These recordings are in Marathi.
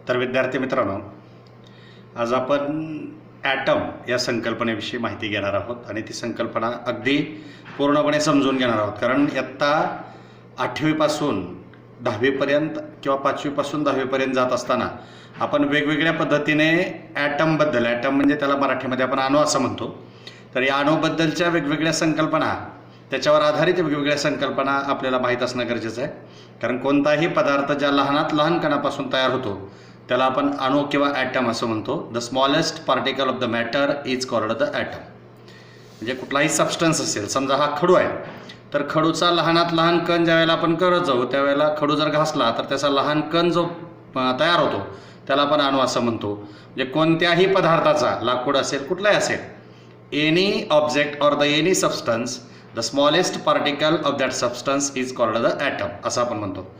तर विद्यार्थी मित्रांनो, आज आपण ॲटम या संकल्पनेविषयी माहिती घेणार आहोत आणि ती संकल्पना अगदी पूर्णपणे समजून घेणार आहोत. कारण इयत्ता 8वी पासून 10वी पर्यंत किंवा 5वी पासून 10वी पर्यंत जात असताना आपण वेगवेगळ्या पद्धतीने ॲटम म्हणजे त्याला मराठीमध्ये आपण अणू असं म्हणतो. तर या अणूबद्दलच्या वेगवेगळ्या संकल्पना, त्याच्यावर आधारित वेगवेगळ्या संकल्पना आपल्याला माहीत असणं गरजेचं आहे. कारण कोणताही पदार्थ ज्या लहानात लहान कणापासून तयार होतो त्याला आपण अणू किंवा ॲटम असं म्हणतो. The smallest particle of the matter is called the atom. म्हणजे कुठलाही सबस्टन्स असेल, समजा हा खडू आहे, तर खडूचा लहानात लहान कण ज्यावेळेला आपण करत जाऊ त्यावेळेला खडू जर घासला तर त्याचा लहान कण जो तयार होतो त्याला आपण अणू असं म्हणतो. म्हणजे कोणत्याही पदार्थाचा, लाकूड असेल कुठलाही असेल, any object or the any substance, the smallest particle of that substance is called the atom असं आपण म्हणतो.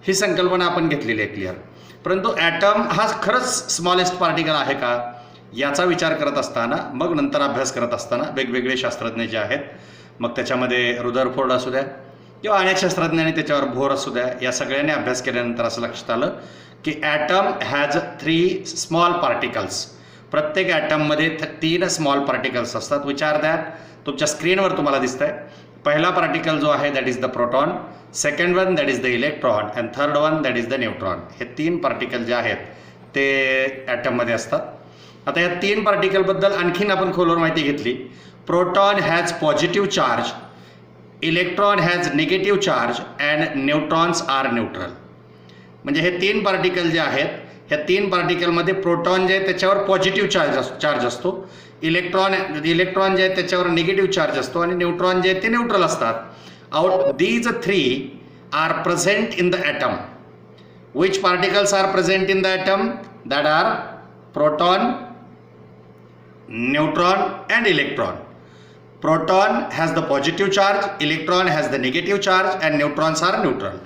ही संकल्पना आपण घेतलेली आहे क्लिअर. परंतु ॲटम हा खरंच स्मॉलेस्ट पार्टिकल आहे का याचा विचार करत असताना, मग नंतर अभ्यास करत असताना वेगवेगळे शास्त्रज्ञ जे आहेत, मग त्याच्यामध्ये रुदरफोर्ड असू द्या किंवा अनेक शास्त्रज्ञांनी त्याच्यावर भोर असू द्या, या सगळ्यांनी अभ्यास केल्यानंतर असं लक्षात आलं की ॲटम हॅज 3 स्मॉल पार्टिकल्स. प्रत्येक ॲटममध्ये 3 स्मॉल पार्टिकल्स असतात. विचार द्या, तुमच्या स्क्रीनवर तुम्हाला दिसत आहे. पहिला पार्टिकल जो आहे that is the proton, second one that is the electron and third one that is the neutron. हे 3 पार्टिकल जे आहेत ते ॲटममध्ये असतात. आता या 3 पार्टिकलबद्दल आणखीन आपण खोलवर माहिती घेतली. Proton has positive charge, electron has negative charge and neutrons are neutral. म्हणजे हे 3 पार्टिकल जे आहेत, ह्या 3 पार्टिकलमध्ये प्रोटॉन जे आहे त्याच्यावर पॉझिटिव्ह चार्ज असतो, इलेक्ट्रॉन जे आहे त्याच्यावर निगेटिव्ह चार्ज असतो आणि न्यूट्रॉन जे आहे ते न्यूट्रल असतात. Out these 3 are present in the atom. Which particles are present in the atom? That are proton, neutron and electron. Proton has the positive charge, electron has the negative charge and neutrons are neutral.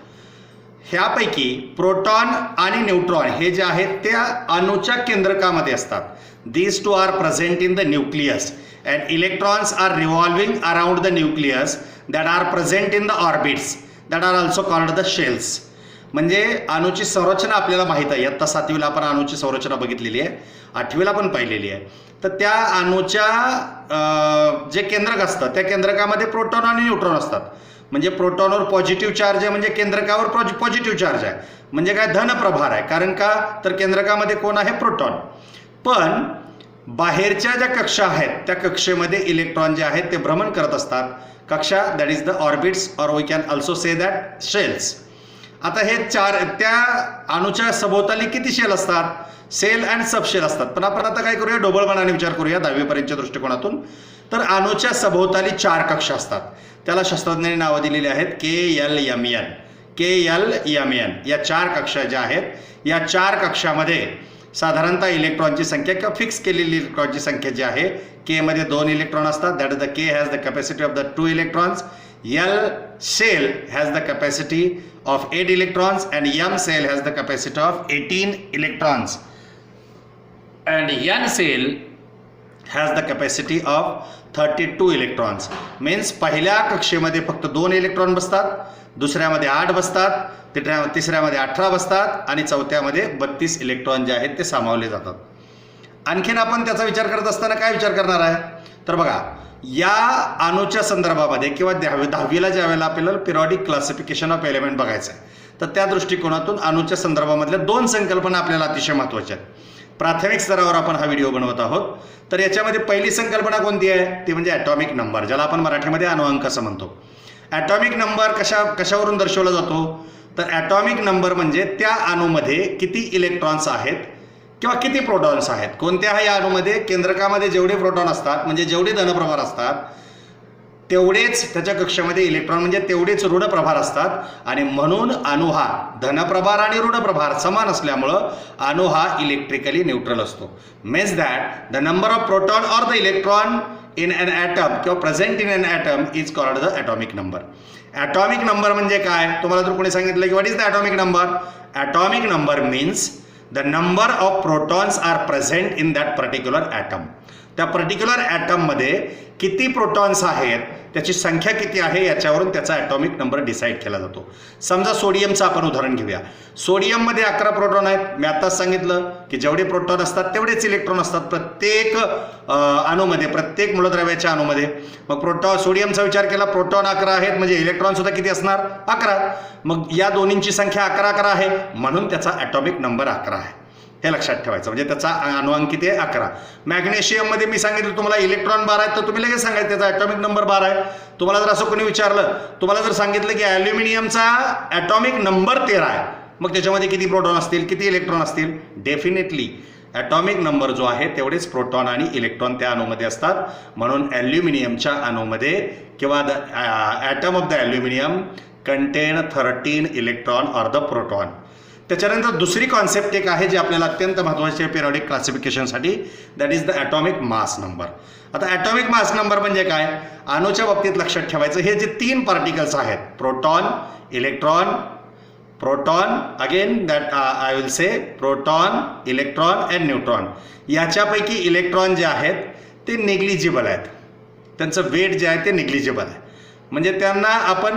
ह्यापैकी प्रोटॉन आणि न्यूट्रॉन हे जे आहेत त्या अणूच्या केंद्रकामध्ये असतात. These two are present in the nucleus and electrons are revolving around the nucleus that are present in the orbits that are also called the shells. म्हणजे अणूची संरचना आपल्याला माहीत आहे. इयत्ता 7वीला आपण अणूची संरचना बघितलेली आहे, 8वीला पण पाहिलेली आहे. तर त्या अणूच्या जे केंद्रक असतं त्या केंद्रकामध्ये प्रोटॉन आणि न्यूट्रॉन असतात. म्हणजे प्रोटॉनवर पॉझिटिव्ह चार्ज आहे म्हणजे केंद्रकावर पॉझिटिव्ह चार्ज आहे, म्हणजे काय धनप्रभार आहे. कारण का तर केंद्रकामध्ये कोण आहे? प्रोटॉन. पण बाहेरच्या ज्या कक्षा आहेत त्या कक्षेमध्ये इलेक्ट्रॉन जे आहेत ते भ्रमण करत असतात. कक्षा that is the orbits or we can also say that shells. आता हे 4 त्या अणूच्या सभोवताली किती शेल असतात? सेल अँड सबशेल असतात. पण आपण आता काय करूया, ढोबळमानाने विचार करूया 10वी पर्यंतच्या दृष्टिकोनातून. तर अणूच्या सभोवताली 4 कक्षा असतात. त्याला शास्त्रज्ञांनी नावं दिलेली आहेत KLMN. या 4 कक्षा ज्या आहेत, या 4 कक्षामध्ये साधारणतः इलेक्ट्रॉनची संख्या किंवा फिक्स केलेली इलेक्ट्रॉनची संख्या जी आहे, के मध्ये 2 इलेक्ट्रॉन असतात. That is the K has the capacity of the 2 electrons. L shell has the capacity of 8 electrons and M shell has the capacity of 18 electrons and N shell has the capacity of 32 electrons. Means पहिल्या कक्षेमध्ये फक्त 2 इलेक्ट्रॉन बसतात, दुसऱ्यामध्ये 8 बसतात, तिसऱ्यामध्ये 18 बसतात आणि चौथ्यामध्ये 32 इलेक्ट्रॉन जे आहेत ते सामावले जातात. आणखीन आपण त्याचा विचार करत असताना काय विचार करणार आहे? तर बघा, या अणूच्या संदर्भामध्ये किंवा 10वीला ज्या वेळेला आपल्याला पिरियॉडिक क्लासिफिकेशन ऑफ एलिमेंट बघायचं आहे, तर त्या दृष्टिकोनातून अणूच्या संदर्भामधल्या 2 संकल्पना आपल्याला अतिशय महत्त्वाच्या आहेत. प्राथमिक स्तरावर आपण हा व्हिडिओ बनवत आहोत. तर याच्यामध्ये पहिली संकल्पना कोणती आहे? ती म्हणजे ॲटॉमिक नंबर, ज्याला आपण मराठीमध्ये अणुअंक असं म्हणतो. ॲटॉमिक नंबर कशावरून दर्शवला जातो? तर ॲटॉमिक नंबर म्हणजे त्या अणूमध्ये किती इलेक्ट्रॉन्स आहेत किंवा किती प्रोटॉन्स आहेत. कोणत्याही अणूमध्ये केंद्रकामध्ये जेवढे प्रोटॉन असतात, म्हणजे जेवढे धनप्रभार असतात, तेवढेच त्याच्या कक्षामध्ये इलेक्ट्रॉन म्हणजे तेवढेच ऋणप्रभार असतात. आणि म्हणून अणू हा धनप्रभार आणि ऋणप्रभार समान असल्यामुळं अणू हा इलेक्ट्रिकली न्यूट्रल असतो. Means that the number of proton or the electron in an atom किंवा present in an atom is called the atomic number. Atomic number म्हणजे काय? तुम्हाला जर कोणी सांगितलं की what is the atomic number? Atomic number means the number of protons are present in that particular atom. त्या पर्टिक्युलर ॲटममध्ये किती प्रोटॉन्स आहेत, त्याची संख्या किती आहे याच्यावरून त्याचा ॲटॉमिक नंबर डिसाईड केला जातो. समजा सोडियमचं आपण उदाहरण घेऊया. सोडियममध्ये 11 प्रोटॉन आहेत. मी आत्ताच सांगितलं की जेवढे प्रोटॉन असतात तेवढेच इलेक्ट्रॉन असतात प्रत्येक अणूमध्ये, प्रत्येक मूलद्रव्याच्या अणूमध्ये. मग सोडियमचा विचार केला, प्रोटॉन 11 आहेत म्हणजे इलेक्ट्रॉन सुद्धा किती असणार, 11. मग या दोन्हींची संख्या 11 आहे म्हणून त्याचा ॲटॉमिक नंबर 11 आहे. हे लक्षात ठेवायचं. म्हणजे त्याचा अणुअंक किती आहे, 11. मॅग्नेशियममध्ये मी सांगितलं तुम्हाला इलेक्ट्रॉन 12 आहेत, तर तुम्ही लगेच सांगायचं त्याचा ॲटॉमिक नंबर 12 आहे. तुम्हाला जर असं कोणी विचारलं, तुम्हाला जर सांगितलं की ॲल्युमिनियमचा ॲटॉमिक नंबर 13 आहे, मग त्याच्यामध्ये किती प्रोटॉन असतील, किती इलेक्ट्रॉन असतील? डेफिनेटली ॲटॉमिक नंबर जो आहे तेवढेच प्रोटॉन आणि इलेक्ट्रॉन त्या अणूमध्ये असतात. म्हणून ॲल्युमिनियमच्या अणूमध्ये किंवा the atom of the aluminium contain 13 electron or the proton. त्याच्यानंतर दुसरी कॉन्सेप्ट एक आहे जी आपल्याला अत्यंत महत्त्वाची आहे पिरियॉडिक क्लासिफिकेशनसाठी, that is the atomic mass number. आता ॲटॉमिक मास नंबर म्हणजे काय? अणूच्या बाबतीत लक्षात ठेवायचं, हे जे 3 पार्टिकल्स आहेत, proton, electron, proton again that I will say proton, electron and neutron, याच्यापैकी इलेक्ट्रॉन जे आहेत ते निग्लिजिबल आहेत. त्यांचं वेट जे आहे ते निग्लिजिबल आहे. म्हणजे त्यांना आपण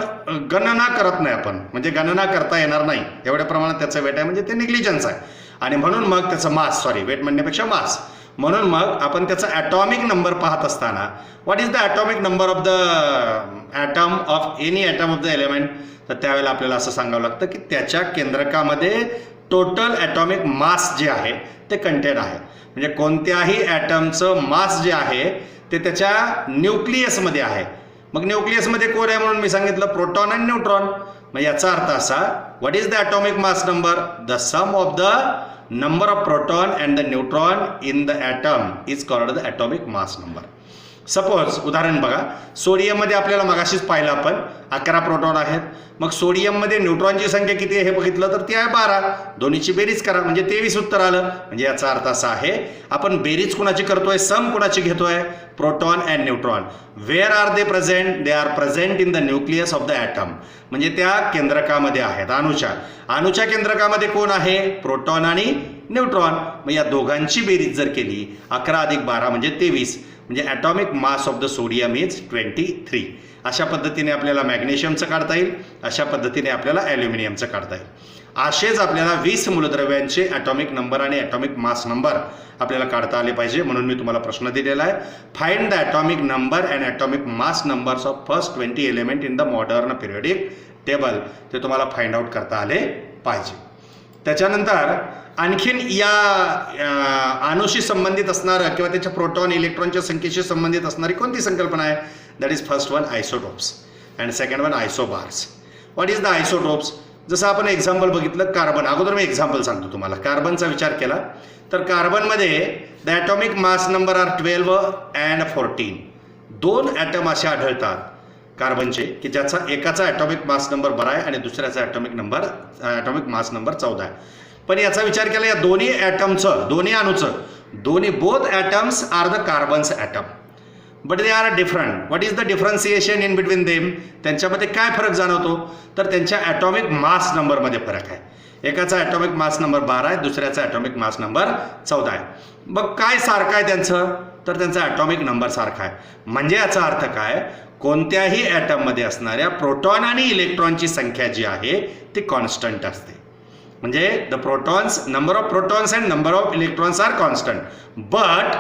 गणना करत नाही, आपण म्हणजे गणना करता येणार नाही एवढ्या प्रमाणात त्याचं वेट आहे, म्हणजे ते निग्लिजन्स आहे. आणि म्हणून मग त्याचं मास, वेट म्हणण्यापेक्षा मास, म्हणून मग आपण त्याचा ॲटॉमिक नंबर पाहत असताना what is the atomic number of the atom of any atom of the element, तर त्यावेळेला आपल्याला असं सांगावं लागतं की त्याच्या केंद्रकामध्ये टोटल ॲटॉमिक मास जे आहे ते कंटेन आहे. म्हणजे कोणत्याही ॲटमचं मास जे आहे ते त्याच्या न्यूक्लियसमध्ये आहे. मग न्यूक्लियसमध्ये कोण आहे म्हणून मी सांगितलं प्रोटॉन आणि न्यूट्रॉन. मग याचा अर्थ असा, what is the atomic mass number? The sum of the number of proton and the neutron in the atom is called the atomic mass number. Suppose उदाहरण बघा, सोडियममध्ये आपल्याला मगाशीच पाहिलं आपण 11 प्रोटॉन आहेत. मग सोडियममध्ये न्यूट्रॉनची संख्या किती आहे हे बघितलं तर ती आहे 12. दोन्हीची बेरीज करा म्हणजे 23 उत्तर आलं. म्हणजे याचा अर्थ असा आहे, आपण बेरीज कुणाची करतोय, सम कुणाची घेतोय? Proton and neutron. Where are they present? They are present in the nucleus of the atom. म्हणजे त्या केंद्रकामध्ये आहेत. अणूच्या केंद्रकामध्ये कोण आहे? प्रोटॉन आणि न्यूट्रॉन. मग या दोघांची बेरीज जर केली 11 + 12 म्हणजे 23. म्हणजे atomic mass of the sodium is 23. अशा पद्धतीने आपल्याला मॅग्नेशियमचं काढता येईल, अशा पद्धतीने आपल्याला ॲल्युमिनियमचं काढता येईल. असेच आपल्याला 20 मूलद्रव्यांचे ॲटॉमिक नंबर आणि ॲटॉमिक मास नंबर आपल्याला काढता आले पाहिजे. म्हणून मी तुम्हाला प्रश्न दिलेला आहे, find the atomic number and atomic mass numbers of first 20 element in the modern periodic table. ते तुम्हाला फाइंड आउट करता आले पाहिजे. त्याच्यानंतर आणखीन या अणूशी संबंधित असणारं किंवा त्याच्या प्रोटॉन इलेक्ट्रॉनच्या संख्येशी संबंधित असणारी कोणती संकल्पना आहे? That is first one isotopes and second one isobars. What is the isotopes? जसं आपण एक्झाम्पल बघितलं कार्बन, अगोदर मी एक्झाम्पल सांगतो तुम्हाला. कार्बनचा विचार केला तर कार्बनमध्ये the atomic mass number are 12 and 14. 2 atom असे आढळतात कार्बनचे की ज्याचा एकाचा ॲटॉमिक मास नंबर 12 आहे आणि दुसऱ्याचा ॲटॉमिक मास नंबर 14 आहे. पण याचा विचार केला या दोन्ही ॲटमचं, दोन्ही अणूचं, both atoms are the carbons atom but they are different. What is the differentiation in between them? त्यांच्यामध्ये काय फरक जाणवतो? तर त्यांच्या ॲटॉमिक मास नंबरमध्ये फरक आहे. एकाचा ॲटॉमिक मास नंबर 12 आहे, दुसऱ्याचा ॲटॉमिक मास नंबर 14 आहे. मग काय सारखं आहे त्यांचं? तर त्यांचा ॲटॉमिक नंबर सारखा आहे. म्हणजे याचा अर्थ काय? कोणत्याही ॲटममध्ये असणाऱ्या प्रोटॉन आणि इलेक्ट्रॉनची संख्या जी आहे ती कॉन्स्टंट असते. म्हणजे the protons, number of protons and number of electrons are constant but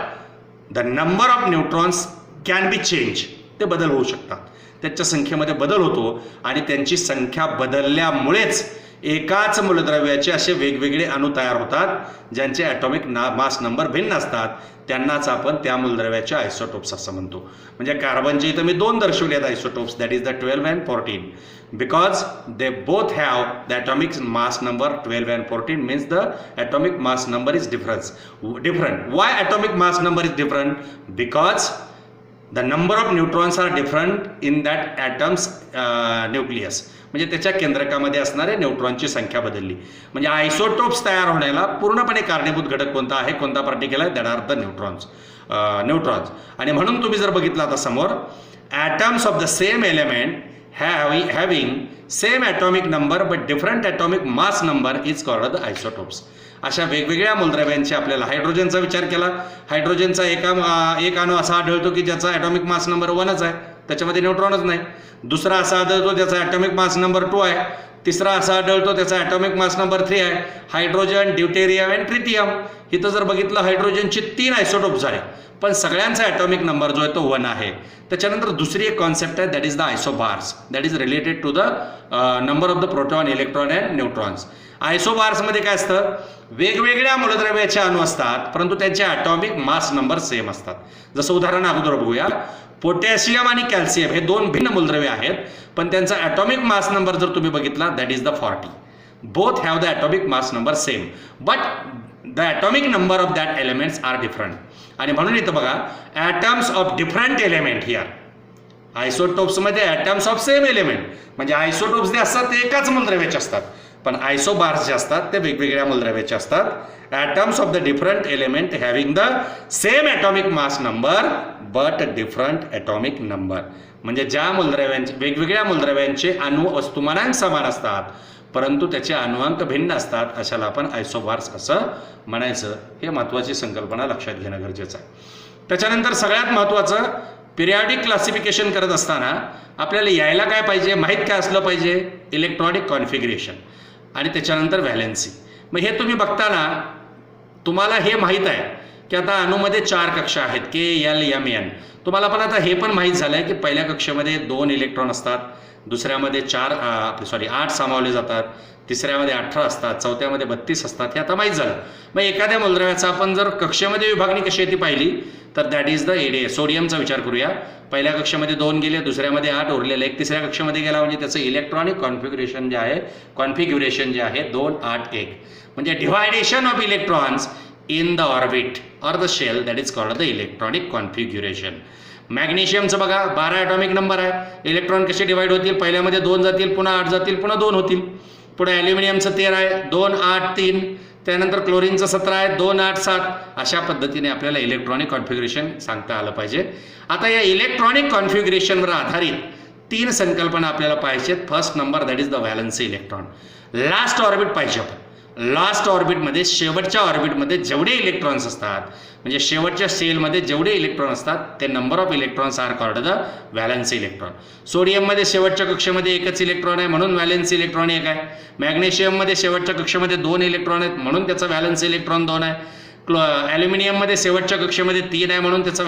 the number of neutrons can be change. ते बदल होऊ शकतात, त्याच्या संख्येमध्ये बदल होतो आणि त्यांची संख्या बदलल्यामुळेच एकाच मूलद्रव्याचे असे वेगवेगळे अणू तयार होतात ज्यांचे ॲटॉमिक मास नंबर भिन्न असतात. त्यांनाच आपण त्या मूलद्रव्याचे आयसोटोप्स असं म्हणतो. म्हणजे कार्बनचे इथं मी 2 दर्शवले आहेत isotopes, that is the 12 and 14 because they both have the atomic mass number 12 and 14 means the atomic mass number is different. Y atomic mass number is different? Because the number of neutrons are different in that atoms nucleus. म्हणजे त्याच्या केंद्रकामध्ये असणाऱ्या न्यूट्रॉनची संख्या बदलली. म्हणजे आयसोटोप्स तयार होण्याला पूर्णपणे कारणीभूत घटक कोणता आहे, कोणता पार्टिकल आहे? That are the neutrons. आणि म्हणून तुम्ही जर बघितलं आता समोर, atoms of the same element having same atomic number but different atomic mass number is called the isotopes. अशा वेगवेगळ्या मूलद्रव्यांचे आपल्याला हायड्रोजनचा विचार केला, हायड्रोजनचा एक अणू असा आढळतो की ज्याचा ॲटॉमिक मास नंबर 1च आहे, त्याच्यामध्ये न्यूट्रॉनच नाही. दुसरा असा आढळतो ज्याचा ॲटॉमिक मास नंबर 2 आहे. तिसरा असा आढळतो त्याचा ॲटॉमिक मास नंबर 3 आहे. Hydrogen, deuterium and tritium. इथं जर बघितलं हायड्रोजनचे 3 आयसोटोप झाले, पण सगळ्यांचा ॲटॉमिक नंबर जो आहे तो 1 आहे. त्याच्यानंतर दुसरी एक कॉन्सेप्ट आहे, that is the isobars, that is related to the number of the proton, electron and neutrons. आयसोबार्समध्ये काय असतं, वेगवेगळ्या मूलद्रव्याचे अणू असतात परंतु त्यांचे ॲटॉमिक मास नंबर सेम असतात. जसं उदाहरण अगोदर बघूया, पोटॅशियम आणि कॅल्शियम हे 2 भिन्न मूलद्रव्ये आहेत, पण त्यांचा ॲटॉमिक मास नंबर जर तुम्ही बघितला that is the 40. Both have the atomic mass number same but the atomic number of that elements are different. आणि म्हणून इथं बघा, atoms of different element here. आयसोटोप्समध्ये ॲटम्स ऑफ सेम एलिमेंट, म्हणजे आयसोटोप्स जे असतात ते एकाच मूलद्रव्याचे असतात, पण आयसोबार्स जे असतात ते वेगवेगळ्या मूलद्रव्याचे असतात. Atoms of the different element having the same atomic mass number but different atomic number. म्हणजे ज्या मूलद्रव्यांचे, वेगवेगळ्या मूलद्रव्यांचे अणु वस्तुमानांक समान असतात परंतु त्याचे अणुअंक भिन्न असतात, अशाला आपण आयसोबार्स असं म्हणायचं. हे महत्त्वाची संकल्पना लक्षात घेणं गरजेचं आहे. त्याच्यानंतर सगळ्यात महत्त्वाचं, पिरियॉडिक क्लासिफिकेशन करत असताना आपल्याला यायला काय पाहिजे, माहीत काय असलं पाहिजे, इलेक्ट्रॉनिक कॉन्फिगरेशन आणि त्याच्यानंतर व्हॅलेन्सी. मग हे तुम्ही बघताना तुम्हाला हे माहीत आहे की आता अणूमध्ये 4 कक्षा आहेत, KLMN. तुम्हाला पण आता हे पण माहीत झालं आहे की पहिल्या कक्षेमध्ये 2 इलेक्ट्रॉन असतात, दुसऱ्यामध्ये 8 सामावले जातात, तिसऱ्यामध्ये 18 असतात, चौथ्यामध्ये 32 असतात. हे आता माहीत झालं. मग एखाद्या मूलद्रव्याचा आपण जर कक्षेमध्ये विभागणी कशी आहे ती पाहिली तर दॅट इज द ADA. सोडियमचा विचार करूया. पहिल्या कक्षेमध्ये 2 गेले, दुसऱ्यामध्ये 8 उरलेले, एक तिसऱ्या कक्षेमध्ये गेला, म्हणजे त्याचं इलेक्ट्रॉनिक कॉन्फिगरेशन जे आहे 2, 8, 1. म्हणजे division of electrons in the orbit or the shell, that is called the electronic configuration. मॅग्नेशियमचं बघा, 12 ॲटॉमिक नंबर आहे. इलेक्ट्रॉन कसे डिवाइड होतील, पहिल्यामध्ये 2 जातील, पुन्हा 8 जातील, पुन्हा 2 होतील. पुढे ॲल्युमिनियमचं 13 आहे, 2, 8, 3. त्यानंतर क्लोरीनचं 17 आहे, 2, 8, 7. अशा पद्धतीने आपल्याला इलेक्ट्रॉनिक कॉन्फिगरेशन सांगता आलं पाहिजे. आता या इलेक्ट्रॉनिक कॉन्फिगरेशनवर आधारित 3 संकल्पना आपल्याला पाहिजेत. First number that is the valency electron. Last orbit पाहिजे आपण. लास्ट ऑर्बिटमध्ये, शेवटच्या ऑर्बिटमध्ये जेवढे इलेक्ट्रॉन्स असतात, म्हणजे शेवटच्या सेलमध्ये जेवढे इलेक्ट्रॉन असतात ते number of electrons are called the valency electron. सोडियममध्ये शेवटच्या कक्षेमध्ये एकच इलेक्ट्रॉन आहे म्हणून व्हॅलन्सी इलेक्ट्रॉन 1 आहे. मॅग्नेशियममध्ये शेवटच्या कक्षेमध्ये 2 इलेक्ट्रॉन आहेत म्हणून त्याचा व्हॅलन्सी इलेक्ट्रॉन 2 आहे. ॲल्युमिनियममध्ये शेवटच्या कक्षेमध्ये 3 आहे म्हणून त्याचा